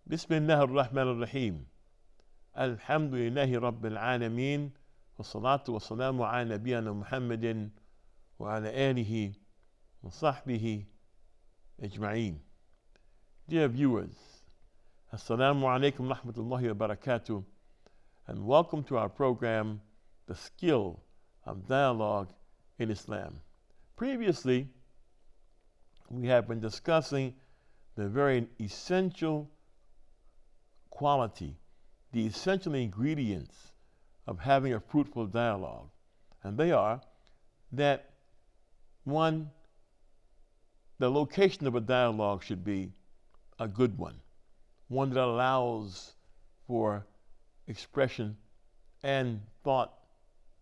بسم الله الرحمن الرحيم الحمد لله رب العالمين والصلاة والسلام على نبينا محمد وعلى آله وصحبه أجمعين. Dear viewers, Assalamu alaikum rahmatullahi wa barakatuh, and welcome to our program, The Skill of Dialogue in Islam. Previously, we have been discussing the very essential quality, the essential ingredients of having a fruitful dialogue. And they are that, one, the location of a dialogue should be a good one that allows for expression and thought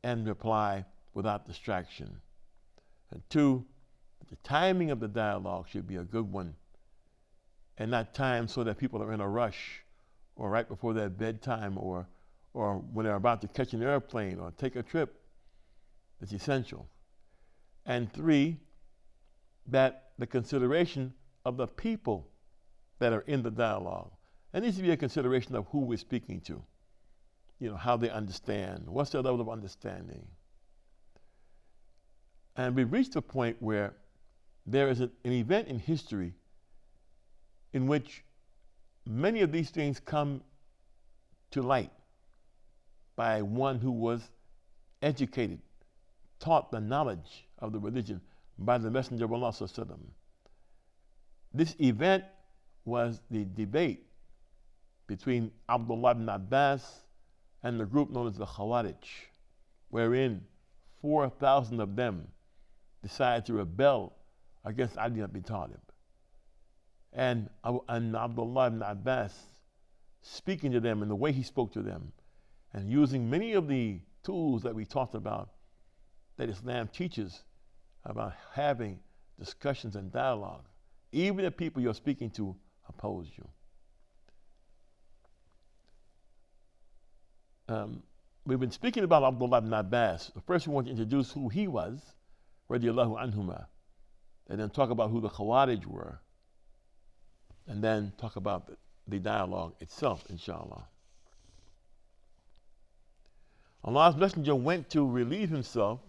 and reply without distraction. And two, the timing of the dialogue should be a good one and not timed so that people are in a rush or right before their bedtime or when they're about to catch an airplane or take a trip. It's essential. And three, that the consideration of the people that are in the dialogue. There needs to be a consideration of who we're speaking to, how they understand, what's their level of understanding. And we've reached a point where there is an event in history in which many of these things come to light by one who was educated, taught the knowledge of the religion by the Messenger of Allah sallallahu alaihi wasallam. This event was the debate between Abdullah ibn Abbas and the group known as the Khawarij, wherein 4,000 of them decided to rebel against Ali ibn Abi Talib. And Abdullah ibn Abbas, speaking to them in the way he spoke to them, and using many of the tools that we talked about that Islam teaches about having discussions and dialogue, even if people you're speaking to oppose you. We've been speaking about Abdullah ibn Abbas. First we want to introduce who he was, radiallahu anhuma, and then talk about who the Khawarij were, and then talk about the dialogue itself, inshallah. Allah's Messenger went to relieve himself.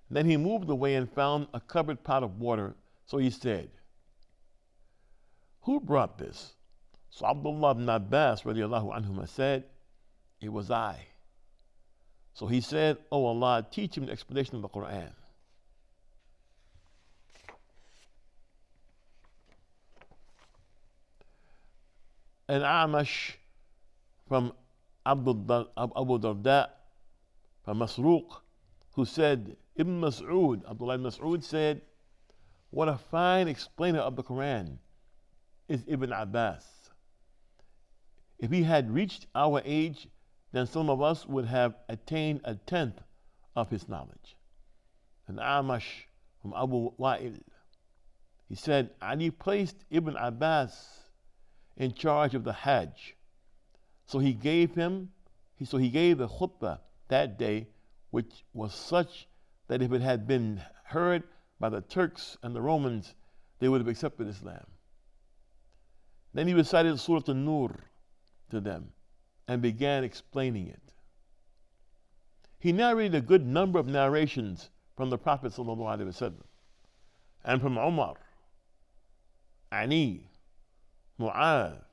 Then he moved away and found a covered pot of water. So he said, "Who brought this?" So Abdullah ibn Abbas radiallahu anhuma said, "It was I." So he said, "Oh Allah, teach him the explanation of the Quran." And Amash from Abu Darda, from Masruq, who said, Ibn Mas'ud, Abdullah ibn Mas'ud said, "What a fine explainer of the Quran is Ibn Abbas. If he had reached our age, then some of us would have attained a tenth of his knowledge." And Amash from Abu Wa'il, he said, Ali placed Ibn Abbas in charge of the Hajj. So he gave the khutbah that day, which was such that if it had been heard by the Turks and the Romans, they would have accepted Islam. Then he recited Surah An-Nur to them and began explaining it. He narrated a good number of narrations from the Prophet ﷺ and from Umar, Ali, Mu'adh,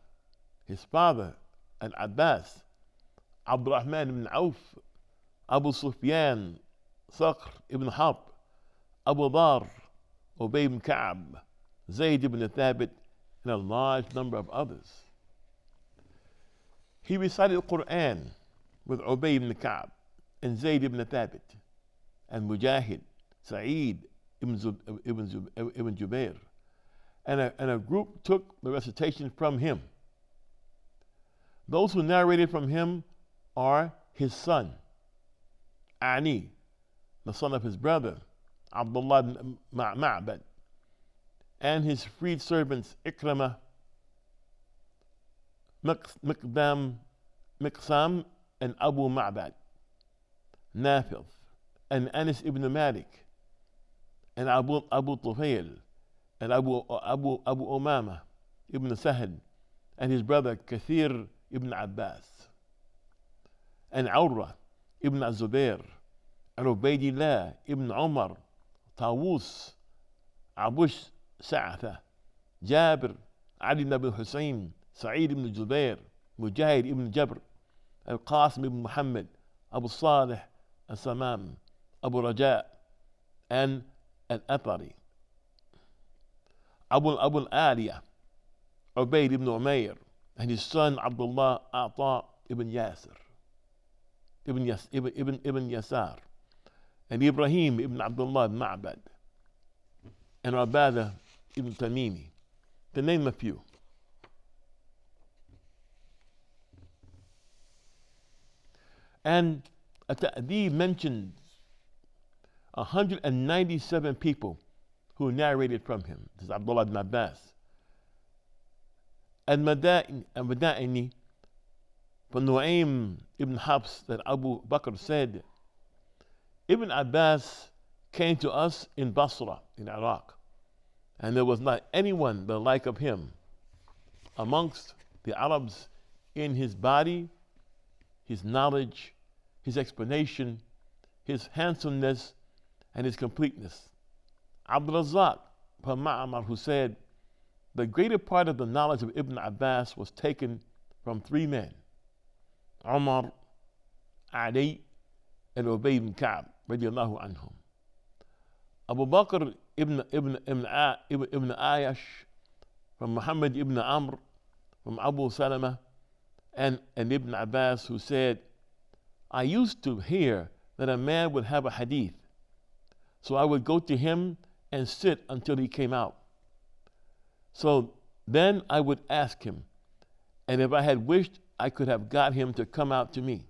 his father, Al-Abbas, Abdurrahman ibn Auf, Abu Sufyan, Saqr ibn Harb, Abu Dhar, Ubay ibn Ka'b, Zayd ibn Thabit, and a large number of others. He recited the Quran with Ubay ibn Ka'b and Zayd ibn Thabit and Mujahid, Sa'id ibn Jubair. And a group took the recitation from him. Those who narrated from him are his son, Ali, the son of his brother, Abdullah ibn Ma'bad, and his freed servants, Ikramah, Miqsam, and Abu Ma'bad, Nafil, and Anas ibn Malik, and Abu Tufayl, and Abu Umama ibn Sahad, and his brother Kathir ibn Abbas, and Urwa ibn Zubair, and Ubaydillah ibn Umar, Tawus, Abush Sa'atha, Jabir, Ali ibn Hussein, Sa'id ibn Jubair, Mujahid ibn Jabr, Al-Qasim ibn Muhammad, Abu Salih al-Samam, Abu Raja, and Al-Athari, Abu al-Aliyah, Ubayd ibn Umayr, and his son Abdullah Ata ibn Yasir, ibn Yasar, and Ibrahim ibn Abdullah ibn Ma'bad, and Ubadah ibn Tamimi, to name a few. And At-Ta'dib mentions 197 people who narrated from him. This is Abdullah ibn Abbas. And Mada'ini from Nu'aym ibn Habs, that Abu Bakr said, Ibn Abbas came to us in Basra, in Iraq, and there was not anyone the like of him amongst the Arabs in his body, his knowledge, his explanation, his handsomeness, and his completeness. Abdul Razzaq from Ma'amar, who said, the greater part of the knowledge of Ibn Abbas was taken from three men, Umar, Ali, and Ubay ibn Ka'b, radiallahu anhum. Abu Bakr ibn Ayash, from Muhammad ibn Amr, from Abu Salama, and Ibn Abbas, who said, I used to hear that a man would have a hadith, so I would go to him and sit until he came out. So then I would ask him, and if I had wished, I could have got him to come out to me.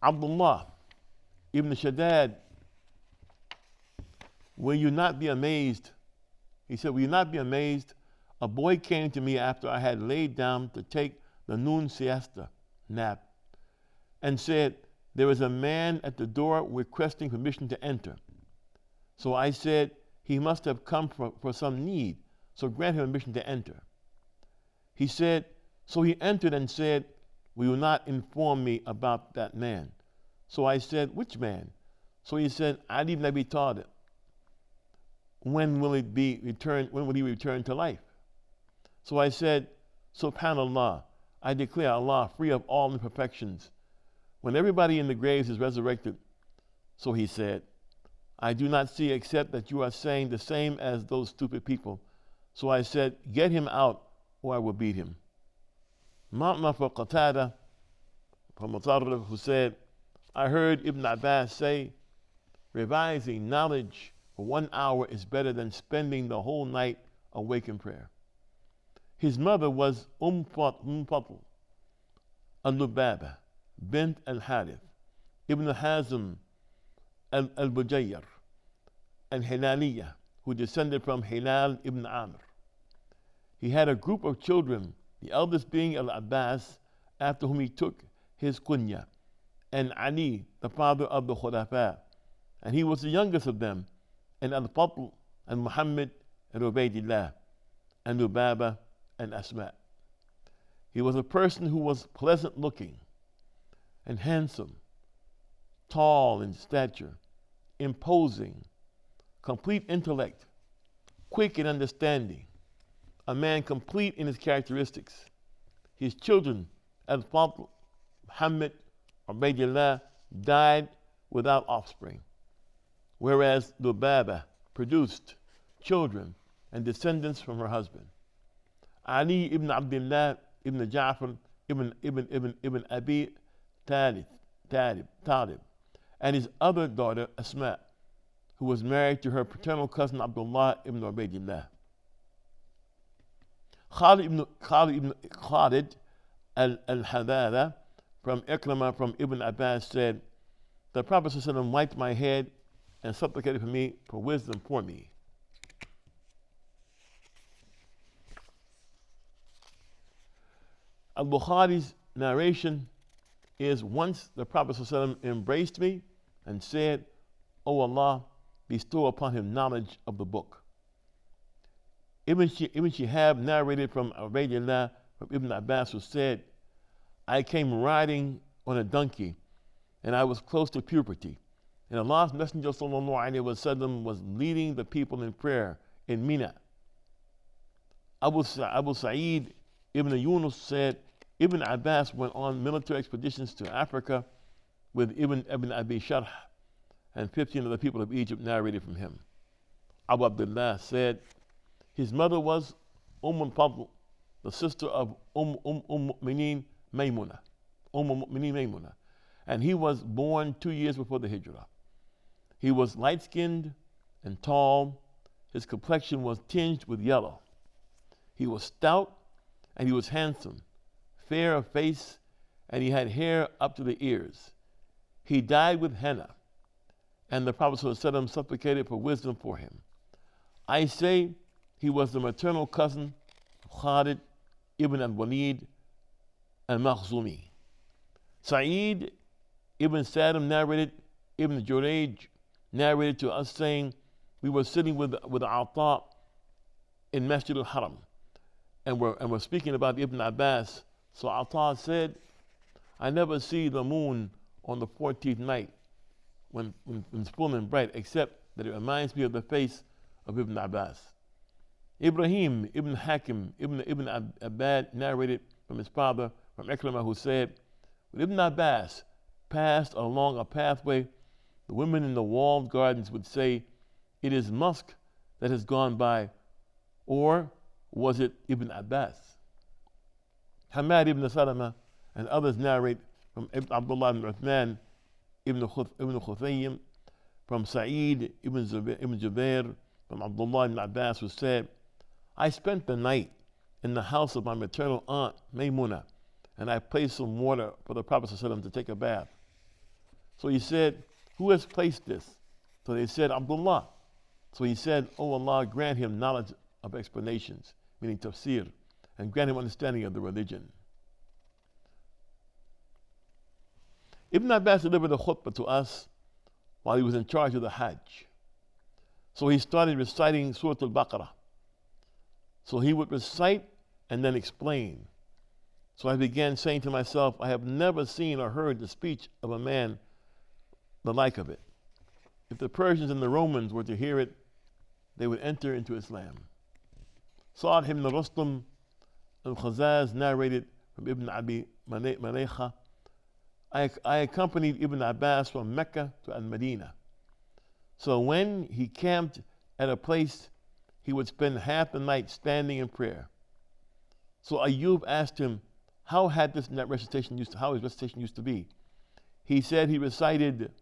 Abdullah ibn Shaddad, will you not be amazed? He said, will you not be amazed? A boy came to me after I had laid down to take the noon siesta nap and said, there is a man at the door requesting permission to enter. So I said, he must have come for some need, so grant him permission to enter. He said, so he entered and said, will you not inform me about that man? So I said, which man? So he said, Ali ibn Abi Talib. When will he return to life? So I said, Subhanallah, I declare Allah free of all imperfections, when everybody in the graves is resurrected. So he said, I do not see except that you are saying the same as those stupid people. So I said, get him out or I will beat him. Ma'na for Qatada, from Mutarrif, who said, I heard Ibn Abbas say, revising knowledge for 1 hour is better than spending the whole night awake in prayer. His mother was Fatl al-Lubaba bint al-Harith ibn Hazm al-Bujayyar and Hilaliyah, who descended from Hilal ibn Amr. He had a group of children, the eldest being al-Abbas, after whom he took his kunya, and Ali, the father of the Khulafa, and he was the youngest of them, and al-Fatl and Muhammad and Ubaydillah and Lubaba and Asma. He was a person who was pleasant looking and handsome, tall in stature, imposing, complete intellect, quick in understanding, a man complete in his characteristics. His children, al-Fatl, Muhammad, Ubaydillah, died without offspring, whereas Lubaba produced children and descendants from her husband. Ali ibn Abdullah ibn Ja'far ibn Abi Talib, and his other daughter Asma, who was married to her paternal cousin Abdullah ibn Ubaydillah. Khalid al-Hadada from Ikramah from Ibn Abbas said, the Prophet ﷺ wiped my head and supplicated for me for wisdom for me. Al-Bukhari's narration is, once the Prophet ﷺ embraced me and said, O Allah, bestow upon him knowledge of the book. Ibn Shihab narrated from Ubaydillah from Ibn Abbas, who said, I came riding on a donkey, and I was close to puberty. And Allah's Messenger ﷺ was leading the people in prayer in Mina. Abu Sa'id ibn Yunus said, Ibn Abbas went on military expeditions to Africa with Ibn Abi Sharh, and 15 of the people of Egypt narrated from him. Abu Abdullah said, his mother was al-Fadl, the sister of Mu'mineen Maymuna, and he was born 2 years before the Hijrah. He was light-skinned and tall. His complexion was tinged with yellow. He was stout and he was handsome, fair of face, and he had hair up to the ears. He died with henna, and the Prophet ﷺ supplicated for wisdom for him. I say he was the maternal cousin of Khalid ibn al-Walid al-Makhzumi. Sa'id ibn Sadim narrated, Ibn Jurayj narrated to us saying, we were sitting with Ata in Masjid al-Haram, and we're speaking about Ibn Abbas. So Ata said, I never see the moon on the 14th night when it's full and bright, except that it reminds me of the face of Ibn Abbas. Ibrahim ibn Hakim ibn Abbad narrated from his father, from Ikrimah, who said, when Ibn Abbas passed along a pathway, the women in the walled gardens would say, it is musk that has gone by, or was it Ibn Abbas? Hamad ibn Salama and others narrate from Abdullah ibn Uthman ibn Khufayyim, from Sa'id ibn Jubair, from Abdullah ibn Abbas, who said, I spent the night in the house of my maternal aunt Maymuna, and I placed some water for the Prophet ﷺ to take a bath. So he said, who has placed this? So they said, Abdullah. So he said, oh Allah, grant him knowledge of explanations, meaning tafsir, and grant him understanding of the religion. Ibn Abbas delivered a khutbah to us while he was in charge of the Hajj. So he started reciting Surah Al-Baqarah. So he would recite and then explain. So I began saying to myself, I have never seen or heard the speech of a man the like of it. If the Persians and the Romans were to hear it, they would enter into Islam. Sa'd ibn Rustam al-Khazaz narrated from Ibn Abi Malayha, I accompanied Ibn Abbas from Mecca to Al-Madinah. So when he camped at a place, he would spend half the night standing in prayer. So Ayyub asked him, how his recitation used to be. He said he recited,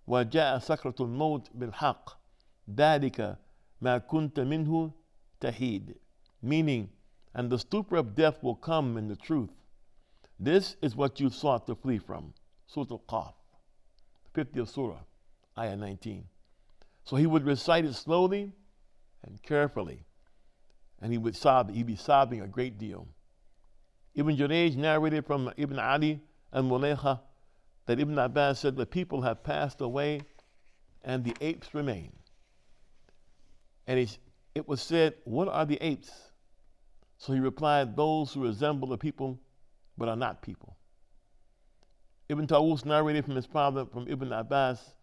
وَجَاءَ سَكْرَةُ الْمَوْتِ بِالْحَقِّ ذَلِكَ مَا كُنْتَ مِنْهُ تَحِيدٌ, meaning, and the stupor of death will come in the truth. This is what you sought to flee from. Surah Al-Qaf, 50th Surah, Ayah 19. So he would recite it slowly and carefully, and he'd be sobbing a great deal. Ibn Jurayj narrated from Ibn Ali and Mulayha that Ibn Abbas said, the people have passed away and the apes remain. And it was said, what are the apes? So he replied, those who resemble the people but are not people. Ibn Tawus narrated from his father, from Ibn Abbas,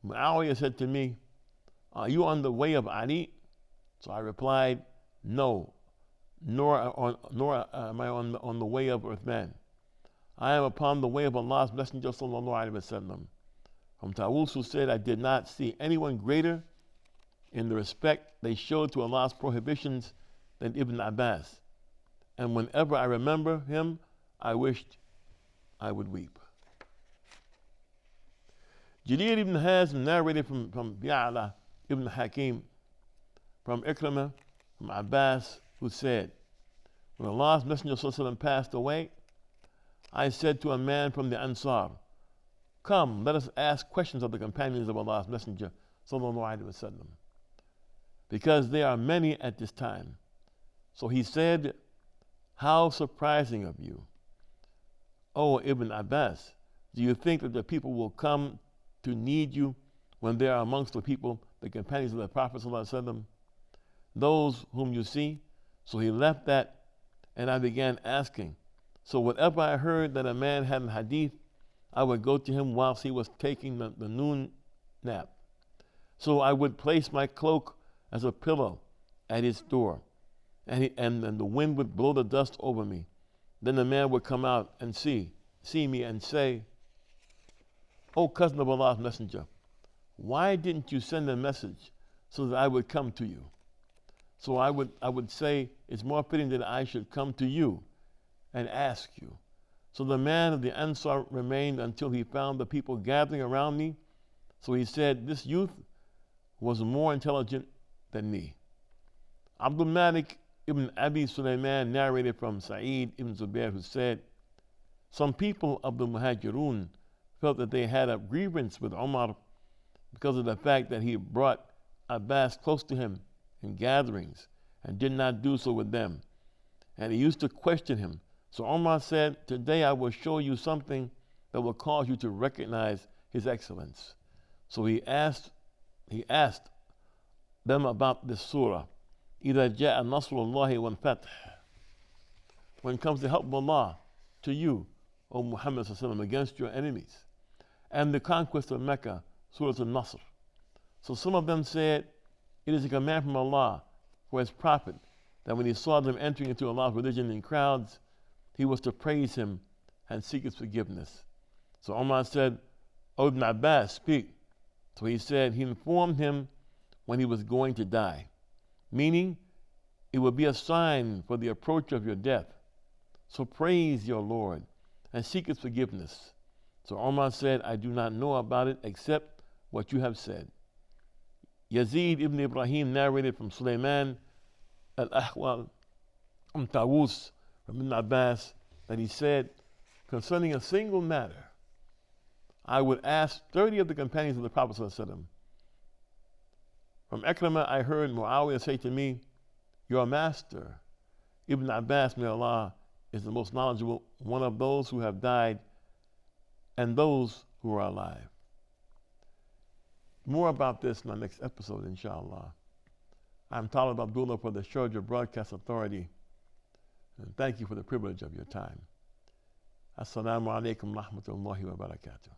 Muawiyah said to me, are you on the way of Ali? So I replied, no, nor am I on the way of Uthman. I am upon the way of Allah's Messenger sallallahu alaihi wasallam. From Tawus, who said, I did not see anyone greater in the respect they showed to Allah's prohibitions than Ibn Abbas. And whenever I remember him, I wished I would weep. Jarir ibn Hazm narrated from Ya'la ibn Hakim, from Ikrimah, from Abbas, who said, when Allah's Messenger ﷺ passed away, I said to a man from the Ansar, come, let us ask questions of the companions of Allah's Messenger ﷺ, because there are many at this time. So he said, how surprising of you, O Ibn Abbas, do you think that the people will come to need you when they are amongst the people, the companions of the Prophet ﷺ, those whom you see, So he left that, and I began asking. So whatever I heard that a man had in hadith, I would go to him whilst he was taking the noon nap. So I would place my cloak as a pillow at his door, and the wind would blow the dust over me. Then the man would come out and see me and say, "O cousin of Allah's messenger, why didn't you send a message so that I would come to you?" So I would say, "It's more fitting that I should come to you and ask you." So the man of the Ansar remained until he found the people gathering around me. So he said, "This youth was more intelligent than me." Abdul Malik ibn Abi Sulaiman narrated from Sa'id ibn Zubair, who said, some people of the Muhajirun felt that they had a grievance with Umar because of the fact that he brought Abbas close to him in gatherings and did not do so with them. And he used to question him. So Umar said, "Today I will show you something that will cause you to recognize his excellence." So he asked them about this surah. إِذَا جَاءَ نَصْرُ اللَّهِ وَالْفَتْحِ. When it comes to help of Allah to you, O Muhammad ﷺ, against your enemies, and the conquest of Mecca, Surah Al-Nasr. So some of them said, it is a command from Allah for his prophet that when he saw them entering into Allah's religion in crowds, he was to praise him and seek his forgiveness. So Umar said, "O Ibn Abbas, speak." So he said, he informed him when he was going to die, meaning it would be a sign for the approach of your death. So praise your Lord and seek his forgiveness. So Umar said, "I do not know about it except what you have said." Yazid ibn Ibrahim narrated from Sulaiman al-Ahwal Tawus from Ibn Abbas that he said, concerning a single matter, I would ask 30 of the companions of the Prophet ﷺ. From Ikrimah I heard Muawiyah say to me, "Your master, Ibn Abbas, may Allah, is the most knowledgeable, one of those who have died and those who are alive." More about this in our next episode, inshallah. I'm Talib Abdullah for the Sharjah Broadcast Authority, and thank you for the privilege of your time. Assalamu alaikum wa rahmatullahi wa barakatuh.